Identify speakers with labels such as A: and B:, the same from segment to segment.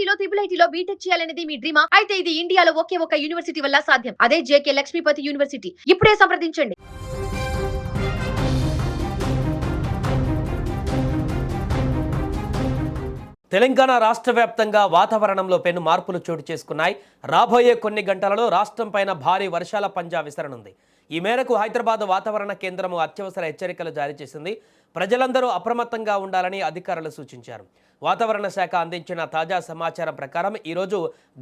A: ఐఐటీలో triple ఐటీలో BTech చేయాలనేది మీ డ్రీమా? అయితే ఇది ఇండియాలో ఒకే ఒక యూనివర్సిటీ వల్ల సాధ్యం. అదే జేకే లక్ష్మీపతి యూనివర్సిటీ. ఇప్పుడే సంప్రదించండి.
B: తెలంగాణ రాష్ట్ర వ్యాప్తంగా వాతావరణంలో పెను మార్పులు చోటు చేసుకున్నాయి. రాబోయే కొన్ని గంటలలో రాష్ట్రం పైన భారీ వర్షాల పంజా విసరనుంది. ఈ మేరకు హైదరాబాద్ వాతావరణ కేంద్రం అత్యవసర హెచ్చరికలు జారీ చేసింది. ప్రజలందరూ అప్రమత్తంగా ఉండాలని అధికారులు సూచించారు. వాతావరణ శాఖ అందించిన తాజా సమాచారం ప్రకారం ఈరోజు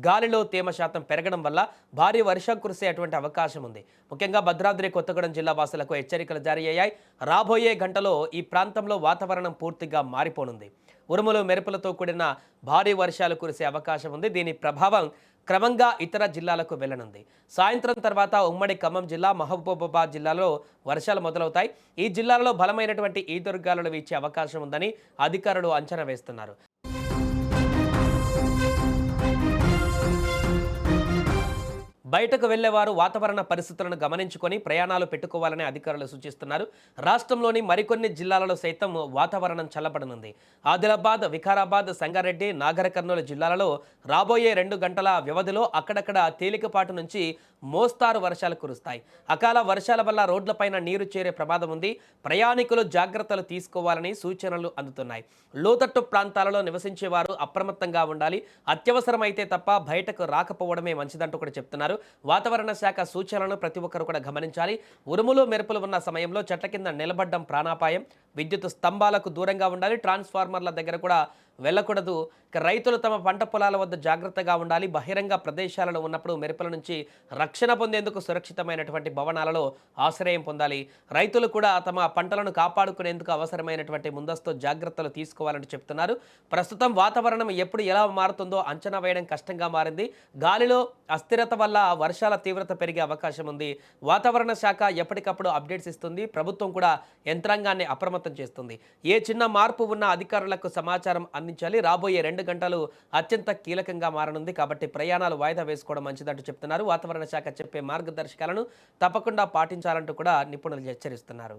B: గాలిలో తేమ శాతం పెరగడం వల్ల భారీ వర్షం కురిసేటువంటి అవకాశం ఉంది. ముఖ్యంగా భద్రాద్రి కొత్తగూడెం జిల్లా వాసులకు హెచ్చరికలు జారీ అయ్యాయి. రాబోయే గంటలో ఈ ప్రాంతంలో వాతావరణం పూర్తిగా మారిపోనుంది. ఉరుములు మెరుపులతో కూడిన భారీ వర్షాలు కురిసే అవకాశం ఉంది. దీని ప్రభావం క్రమంగా ఇతర జిల్లాలకు వెళ్లనుంది. సాయంత్రం తర్వాత ఉమ్మడి ఖమ్మం జిల్లా, మహబూబాబాద్ జిల్లాలో వర్షాలు మొదలవుతాయి. ఈ జిల్లాలలో బలమైనటువంటి ఈదురుగాలులు వీచే అవకాశం ఉందని అధికారులు అంచనా వేస్తున్నారు. బయటకు వెళ్లేవారు వాతావరణ పరిస్థితులను గమనించుకొని ప్రయాణాలు పెట్టుకోవాలని అధికారులు సూచిస్తున్నారు. రాష్ట్రంలోని మరికొన్ని జిల్లాలలో సైతం వాతావరణం చల్లబడనుంది. ఆదిలాబాద్, వికారాబాద్, సంగారెడ్డి, నాగర్ కర్నూలు జిల్లాలలో రాబోయే 2 గంటల వ్యవధిలో అక్కడక్కడ తేలికపాటు నుంచి మోస్తారు వర్షాలు కురుస్తాయి. అకాల వర్షాల వల్ల రోడ్లపైన నీరు చేరే ప్రమాదం ఉంది. ప్రయాణికులు జాగ్రత్తలు తీసుకోవాలని సూచనలు అందుతున్నాయి. లోతట్టు ప్రాంతాలలో నివసించేవారు అప్రమత్తంగా ఉండాలి. అత్యవసరమైతే తప్ప బయటకు రాకపోవడమే మంచిదంటూ కూడా చెప్తున్నారు. వాతావరణ శాఖ సూచనలను ప్రతి ఒక్కరు కూడా గమనించాలి. ఉరుములు మెరుపులు ఉన్న సమయంలో చెట్ల కింద నిలబడ్డం ప్రాణాపాయం. విద్యుత్ స్తంభాలకు దూరంగా ఉండాలి. ట్రాన్స్ఫార్మర్ల దగ్గర కూడా వెళ్ళకూడదు. రైతులు తమ పంట పొలాల వద్ద జాగ్రత్తగా ఉండాలి. బహిరంగ ప్రదేశాలలో ఉన్నప్పుడు మెరుపుల నుంచి రక్షణ పొందేందుకు సురక్షితమైనటువంటి భవనాలలో ఆశ్రయం పొందాలి. రైతులు కూడా తమ పంటలను కాపాడుకునేందుకు అవసరమైనటువంటి ముందస్తు జాగ్రత్తలు తీసుకోవాలని చెప్తున్నారు. ప్రస్తుతం వాతావరణం ఎప్పుడు ఎలా మారుతుందో అంచనా వేయడం కష్టంగా మారింది. గాలిలో అస్థిరత వల్ల వర్షాల తీవ్రత పెరిగే అవకాశం ఉంది. వాతావరణ శాఖ ఎప్పటికప్పుడు అప్డేట్స్ ఇస్తుంది. ప్రభుత్వం కూడా యంత్రాంగాన్ని అప్రమత్తం చేస్తుంది. ఏ చిన్న మార్పు ఉన్న అధికారులకు సమాచారం అందించాలి. రాబోయే 2 గంటలు అత్యంత కీలకంగా మారనుంది. కాబట్టి ప్రయాణాలు వాయిదా వేసుకోవడం మంచిదంటూ చెప్తున్నారు. వాతావరణ శాఖ చెప్పే మార్గదర్శకాలను తప్పకుండా పాటించాలంటూ కూడా నిపుణులు హెచ్చరిస్తున్నారు.